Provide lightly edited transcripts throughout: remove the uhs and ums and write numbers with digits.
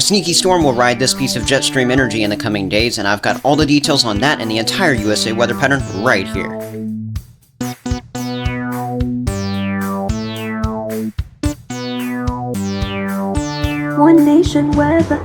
sneaky storm will ride this piece of jet stream energy in the coming days, and I've got all the details on that and the entire USA weather pattern right here. One Nation weather.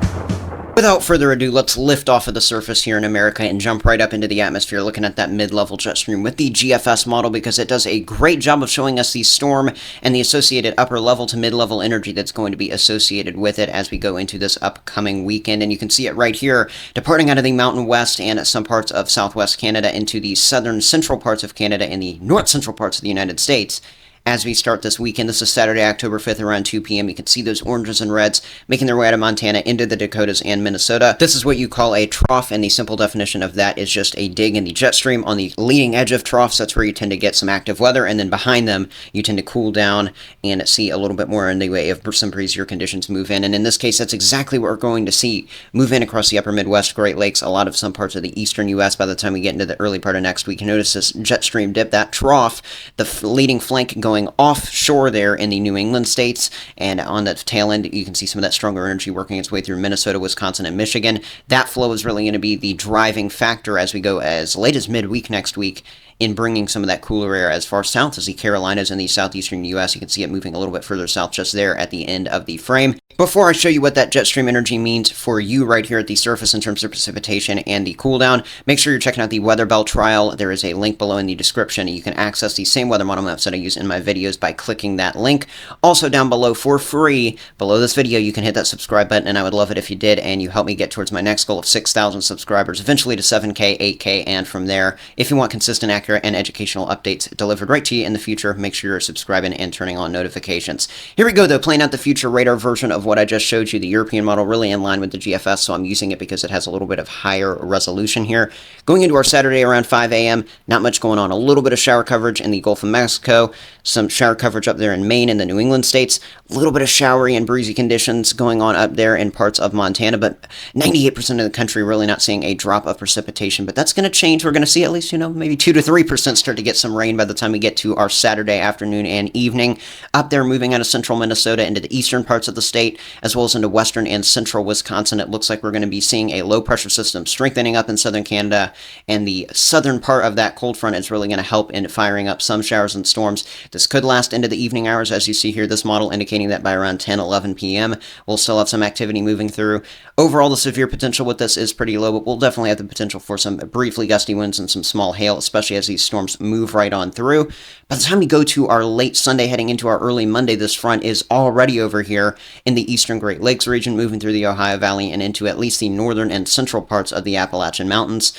Without further ado, let's lift off of the surface here in America and jump right up into the atmosphere looking at that mid-level jet stream with the GFS model, because it does a great job of showing us the storm and the associated upper level to mid-level energy that's going to be associated with it as we go into this upcoming weekend. And you can see it right here, departing out of the Mountain West and some parts of southwest Canada into the southern central parts of Canada and the north central parts of the United States. As we start this weekend, this is Saturday, October 5th, around 2 p.m. You can see those oranges and reds making their way out of Montana into the Dakotas and Minnesota. This is what you call a trough, and the simple definition of that is just a dig in the jet stream. On the leading edge of troughs, that's where you tend to get some active weather, and then behind them, you tend to cool down and see a little bit more in the way of some breezier conditions move in. And in this case, that's exactly what we're going to see move in across the upper Midwest, Great Lakes, a lot of some parts of the eastern U.S. by the time we get into the early part of next week. You notice this jet stream dip, that trough, the leading flank going offshore there in the New England states, and on the tail end you can see some of that stronger energy working its way through Minnesota, Wisconsin, and Michigan. That flow is really going to be the driving factor as we go as late as midweek next week in bringing some of that cooler air as far south as the Carolinas and the southeastern U.S. You can see it moving a little bit further south just there at the end of the frame. Before I show you what that jet stream energy means for you right here at the surface in terms of precipitation and the cool down, make sure you're checking out the Weather Bell trial. There is a link below in the description. You can access the same weather model maps that I use in my videos by clicking that link. Also down below for free, below this video, you can hit that subscribe button, and I would love it if you did, and you help me get towards my next goal of 6,000 subscribers, eventually to 7K, 8K, and from there. If you want consistent, accurate, and educational updates delivered right to you in the future, make sure you're subscribing and turning on notifications. Here we go though, playing out the future radar version of what I just showed you, the European model, really in line with the GFS, so I'm using it because it has a little bit of higher resolution here. Going into our Saturday around 5 a.m., not much going on. A little bit of shower coverage in the Gulf of Mexico, some shower coverage up there in Maine and the New England states, a little bit of showery and breezy conditions going on up there in parts of Montana, but 98% of the country really not seeing a drop of precipitation, but that's going to change. We're going to see at least, maybe 2 to 3% start to get some rain by the time we get to our Saturday afternoon and evening. Up there, moving out of central Minnesota into the eastern parts of the state, as well as into western and central Wisconsin, it looks like we're going to be seeing a low pressure system strengthening up in southern Canada, and the southern part of that cold front is really going to help in firing up some showers and storms. This could last into the evening hours, as you see here, this model indicating that by around 10, 11 p.m., we'll still have some activity moving through. Overall, the severe potential with this is pretty low, but we'll definitely have the potential for some briefly gusty winds and some small hail, especially as these storms move right on through. By the time we go to our late Sunday, heading into our early Monday, this front is already over here in the eastern Great Lakes region, moving through the Ohio Valley and into at least the northern and central parts of the Appalachian Mountains,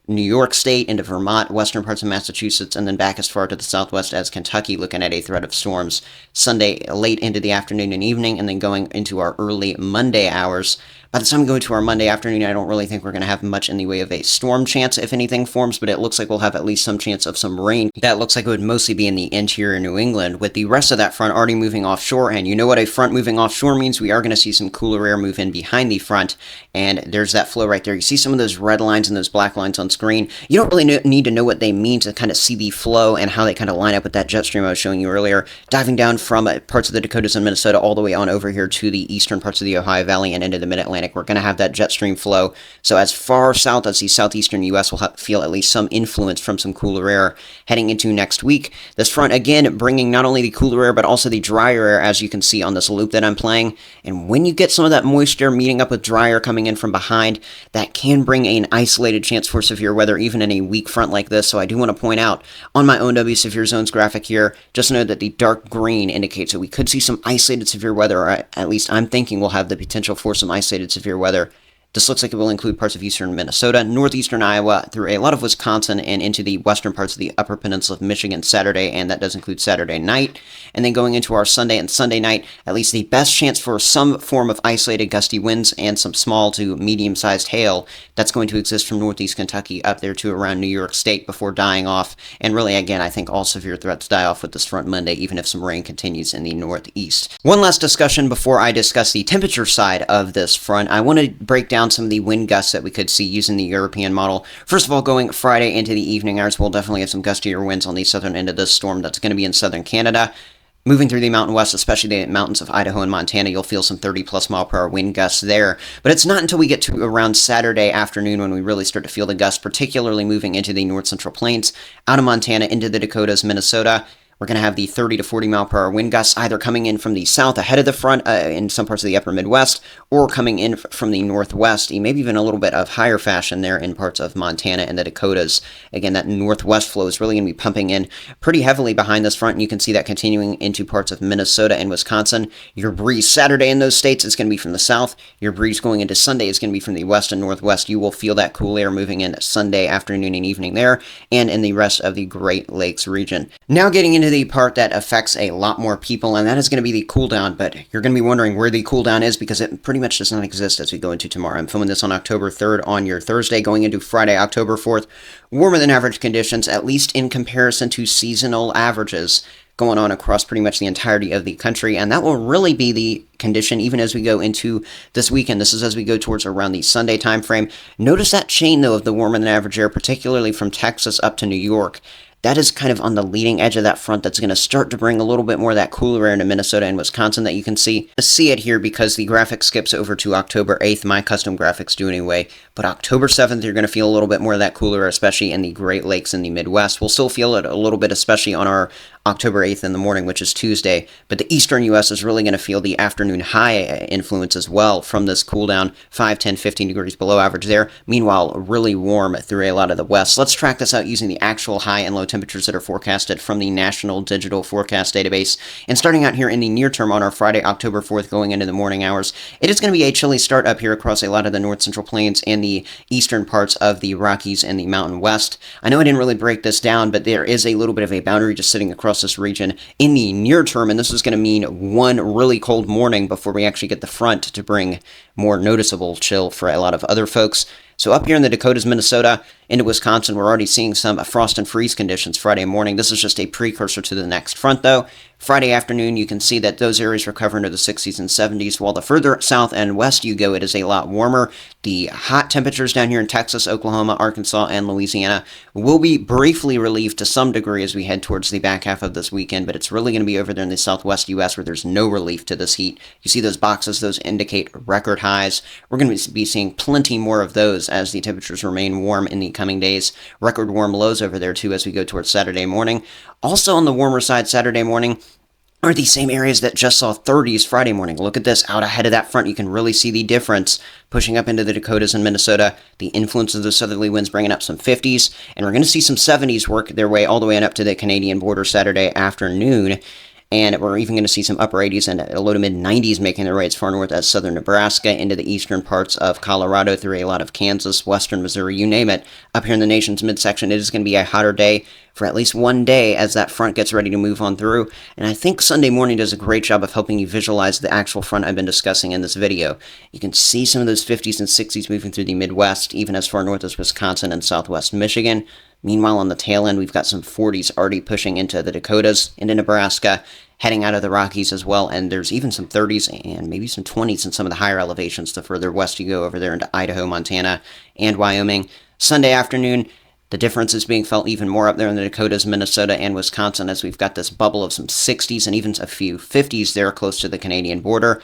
New York State, into Vermont, western parts of Massachusetts, and then back as far to the southwest as Kentucky, looking at a threat of storms Sunday late into the afternoon and evening, and then going into our early Monday hours. By the time we go to our Monday afternoon, I don't really think we're going to have much in the way of a storm chance if anything forms, but it looks like we'll have at least some chance of some rain. That looks like it would mostly be in the interior New England, with the rest of that front already moving offshore. And you know what a front moving offshore means? We are going to see some cooler air move in behind the front, and there's that flow right there. You see some of those red lines and those black lines on screen. You don't really need to know what they mean to kind of see the flow and how they kind of line up with that jet stream I was showing you earlier, diving down from parts of the Dakotas and Minnesota all the way on over here to the eastern parts of the Ohio Valley and into the Mid-Atlantic. We're going to have that jet stream flow. So as far south as the southeastern U.S. will feel at least some influence from some cooler air heading into next week. This front, again, bringing not only the cooler air, but also the drier air, as you can see on this loop that I'm playing. And when you get some of that moisture meeting up with dry air coming in from behind, that can bring an isolated chance for severe weather, even in a weak front like this. So I do want to point out on my ONW Severe Zones graphic here, just know that the dark green indicates that we could see some isolated severe weather, or at least I'm thinking we'll have the potential for some isolated severe weather. This looks like it will include parts of eastern Minnesota, northeastern Iowa, through a lot of Wisconsin, and into the western parts of the upper peninsula of Michigan Saturday, and that does include Saturday night. And then going into our Sunday and Sunday night, at least the best chance for some form of isolated gusty winds and some small to medium-sized hail that's going to exist from northeast Kentucky up there to around New York State before dying off. And really, again, I think all severe threats die off with this front Monday, even if some rain continues in the northeast. One last discussion before I discuss the temperature side of this front. I want to break down some of the wind gusts that we could see using the European model. First of all, going Friday into the evening hours, we'll definitely have some gustier winds on the southern end of this storm that's going to be in southern Canada. Moving through the Mountain West, especially the mountains of Idaho and Montana, you'll feel some 30-plus mile-per-hour wind gusts there. But it's not until we get to around Saturday afternoon when we really start to feel the gusts, particularly moving into the north central plains, out of Montana into the Dakotas, Minnesota. We're going to have the 30 to 40 mile per hour wind gusts either coming in from the south ahead of the front in some parts of the upper Midwest, or coming in from the northwest, maybe even a little bit of higher fashion there in parts of Montana and the Dakotas. Again, that northwest flow is really going to be pumping in pretty heavily behind this front, and you can see that continuing into parts of Minnesota and Wisconsin. Your breeze Saturday in those states is going to be from the south. Your breeze going into Sunday is going to be from the west and northwest. You will feel that cool air moving in Sunday afternoon and evening there, and in the rest of the Great Lakes region. Now getting into the part that affects a lot more people, and that is going to be the cool down. But you're going to be wondering where the cool down is, because it pretty much does not exist as we go into tomorrow. I'm filming this on October 3rd on your Thursday, going into Friday, October 4th. Warmer than average conditions, at least in comparison to seasonal averages, going on across pretty much the entirety of the country, and that will really be the condition even as we go into this weekend. This is as we go towards around the Sunday time frame. Notice that chain, though, of the warmer than average air, particularly from Texas up to New York. That is kind of on the leading edge of that front that's going to start to bring a little bit more of that cooler air into Minnesota and Wisconsin that you can see. See it here because the graphic skips over to October 8th. My custom graphics do anyway. But October 7th, you're going to feel a little bit more of that cooler air, especially in the Great Lakes in the Midwest. We'll still feel it a little bit, especially on our October 8th in the morning, which is Tuesday. But the eastern U.S. is really going to feel the afternoon high influence as well from this cool down, 5, 10, 15 degrees below average there. Meanwhile, really warm through a lot of the west. Let's track this out using the actual high and low temperatures that are forecasted from the National Digital Forecast Database. And starting out here in the near term on our Friday, October 4th, going into the morning hours, it is going to be a chilly start up here across a lot of the north central plains and the eastern parts of the Rockies and the Mountain West. I know I didn't really break this down, but there is a little bit of a boundary just sitting across this region in the near term, and this is going to mean one really cold morning before we actually get the front to bring more noticeable chill for a lot of other folks. So up here in the Dakotas, Minnesota, into Wisconsin, we're already seeing some frost and freeze conditions Friday morning. This is just a precursor to the next front, though. Friday afternoon, you can see that those areas recover into the 60s and 70s, while the further south and west you go, it is a lot warmer. The hot temperatures down here in Texas, Oklahoma, Arkansas, and Louisiana will be briefly relieved to some degree as we head towards the back half of this weekend, but it's really going to be over there in the southwest U.S. where there's no relief to this heat. You see those boxes, those indicate record highs. We're going to be seeing plenty more of those as the temperatures remain warm in the coming days. Record warm lows over there, too, as we go towards Saturday morning. Also on the warmer side Saturday morning are these same areas that just saw 30s Friday morning. Look at this. Out ahead of that front, you can really see the difference pushing up into the Dakotas and Minnesota. The influence of the southerly winds bringing up some 50s, and we're going to see some 70s work their way all the way on up to the Canadian border Saturday afternoon. And we're even going to see some upper 80s and low to mid 90s making their way as far north as southern Nebraska into the eastern parts of Colorado through a lot of Kansas, western Missouri, you name it. Up here in the nation's midsection, it is going to be a hotter day for at least one day as that front gets ready to move on through. And I think Sunday morning does a great job of helping you visualize the actual front I've been discussing in this video. You can see some of those 50s and 60s moving through the Midwest, even as far north as Wisconsin and southwest Michigan. Meanwhile, on the tail end, we've got some 40s already pushing into the Dakotas, into Nebraska, heading out of the Rockies as well, and there's even some 30s and maybe some 20s in some of the higher elevations the further west you go over there into Idaho, Montana, and Wyoming. Sunday afternoon, the difference is being felt even more up there in the Dakotas, Minnesota, and Wisconsin as we've got this bubble of some 60s and even a few 50s there close to the Canadian border.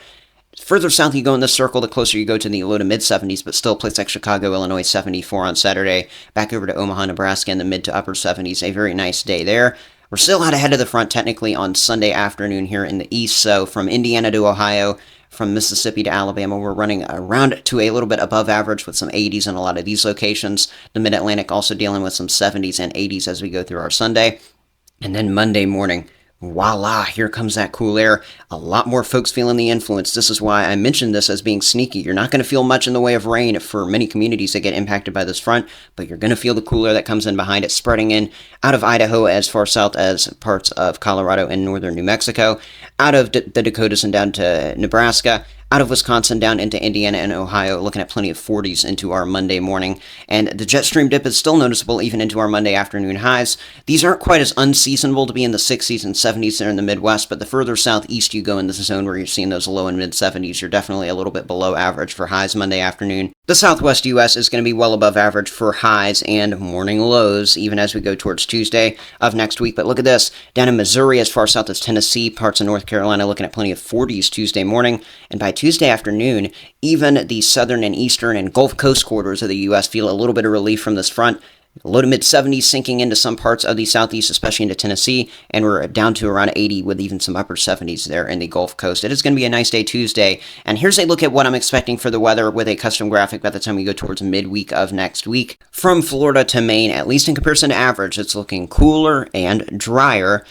Further south you go in this circle, the closer you go to the low to mid-70s, but still a place like Chicago, Illinois, 74 on Saturday. Back over to Omaha, Nebraska in the mid to upper 70s. A very nice day there. We're still out ahead of the front technically on Sunday afternoon here in the east, so from Indiana to Ohio, from Mississippi to Alabama, we're running around to a little bit above average with some 80s in a lot of these locations. The Mid-Atlantic also dealing with some 70s and 80s as we go through our Sunday. And then Monday morning, voila, here comes that cool air. A lot more folks feeling the influence. This is why I mentioned this as being sneaky. You're not going to feel much in the way of rain for many communities that get impacted by this front, but you're going to feel the cool air that comes in behind it, spreading in out of Idaho as far south as parts of Colorado and northern New Mexico, out of the Dakotas and down to Nebraska, out of Wisconsin down into Indiana and Ohio, looking at plenty of 40s into our Monday morning. And the jet stream dip is still noticeable even into our Monday afternoon highs. These aren't quite as unseasonable to be in the 60s and 70s there in the Midwest, but the further southeast you go in this zone where you're seeing those low and mid 70s, you're definitely a little bit below average for highs Monday afternoon. The southwest U.S. is going to be well above average for highs and morning lows, even as we go towards Tuesday of next week. But look at this. Down in Missouri, as far south as Tennessee, parts of North Carolina, looking at plenty of 40s Tuesday morning. And by Tuesday afternoon, even the southern and eastern and Gulf Coast quarters of the U.S. feel a little bit of relief from this front. Low to mid 70s sinking into some parts of the southeast, especially into Tennessee, and we're down to around 80 with even some upper 70s there in the Gulf Coast. It is going to be a nice day Tuesday, and here's a look at what I'm expecting for the weather with a custom graphic by the time we go towards midweek of next week. From Florida to Maine, at least in comparison to average, it's looking cooler and drier.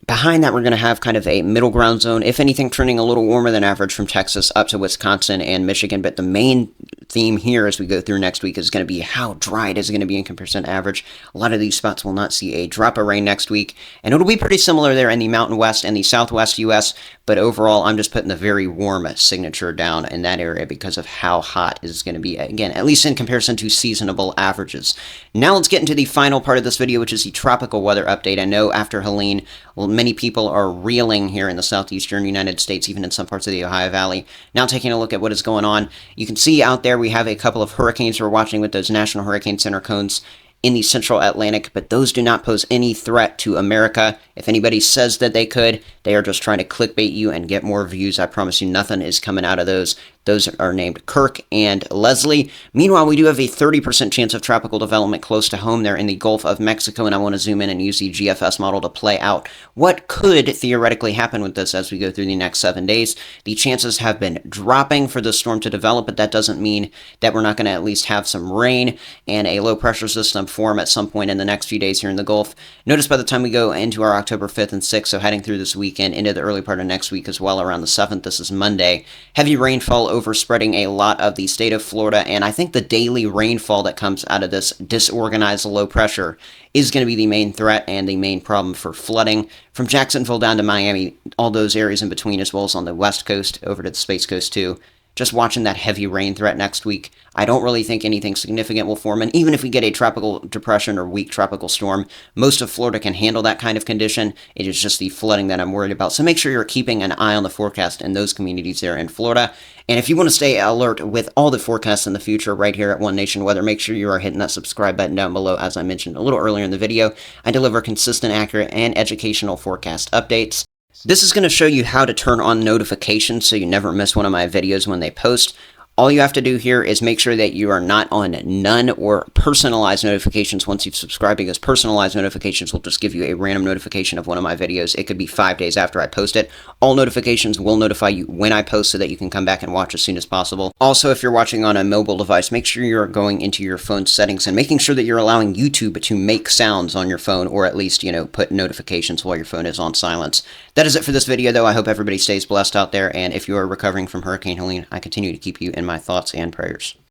Behind that, we're going to have kind of a middle ground zone, if anything, trending a little warmer than average from Texas up to Wisconsin and Michigan. But the main theme here as we go through next week is going to be how dry it is going to be in comparison to average. A lot of these spots will not see a drop of rain next week, and it'll be pretty similar there in the Mountain West and the Southwest U.S., but overall, I'm just putting a very warm signature down in that area because of how hot it's going to be, again, at least in comparison to seasonable averages. Now let's get into the final part of this video, which is the tropical weather update. I know after Helene, well, many people are reeling here in the southeastern United States, even in some parts of the Ohio Valley. Now taking a look at what is going on, you can see out there we have a couple of hurricanes we're watching with those National Hurricane Center cones in the central Atlantic, but those do not pose any threat to America. If anybody says that they could, they are just trying to clickbait you and get more views. I promise you nothing is coming out of those. Those are named Kirk and Leslie. Meanwhile, we do have a 30% chance of tropical development close to home there in the Gulf of Mexico, and I want to zoom in and use the GFS model to play out what could theoretically happen with this as we go through the next 7 days. The chances have been dropping for the storm to develop, but that doesn't mean that we're not going to at least have some rain and a low pressure system form at some point in the next few days here in the Gulf. Notice by the time we go into our October 5th and 6th, so heading through this weekend into the early part of next week as well, around the 7th, this is Monday, heavy rainfall overspreading a lot of the state of Florida, and I think the daily rainfall that comes out of this disorganized low pressure is going to be the main threat and the main problem for flooding from Jacksonville down to Miami, all those areas in between, as well as on the west coast over to the Space Coast too. Just watching that heavy rain threat next week, I don't really think anything significant will form. And even if we get a tropical depression or weak tropical storm, most of Florida can handle that kind of condition. It is just the flooding that I'm worried about. So make sure you're keeping an eye on the forecast in those communities there in Florida. And if you want to stay alert with all the forecasts in the future right here at One Nation Weather, make sure you are hitting that subscribe button down below. As I mentioned a little earlier in the video, I deliver consistent, accurate, and educational forecast updates. This is going to show you how to turn on notifications so you never miss one of my videos when they post. All you have to do here is make sure that you are not on none or personalized notifications once you've subscribed, because personalized notifications will just give you a random notification of one of my videos. It could be 5 days after I post it. All notifications will notify you when I post so that you can come back and watch as soon as possible. Also, if you're watching on a mobile device, make sure you're going into your phone settings and making sure that you're allowing YouTube to make sounds on your phone, or at least, put notifications while your phone is on silence. That is it for this video, though. I hope everybody stays blessed out there, and if you are recovering from Hurricane Helene, I continue to keep you in my thoughts and prayers.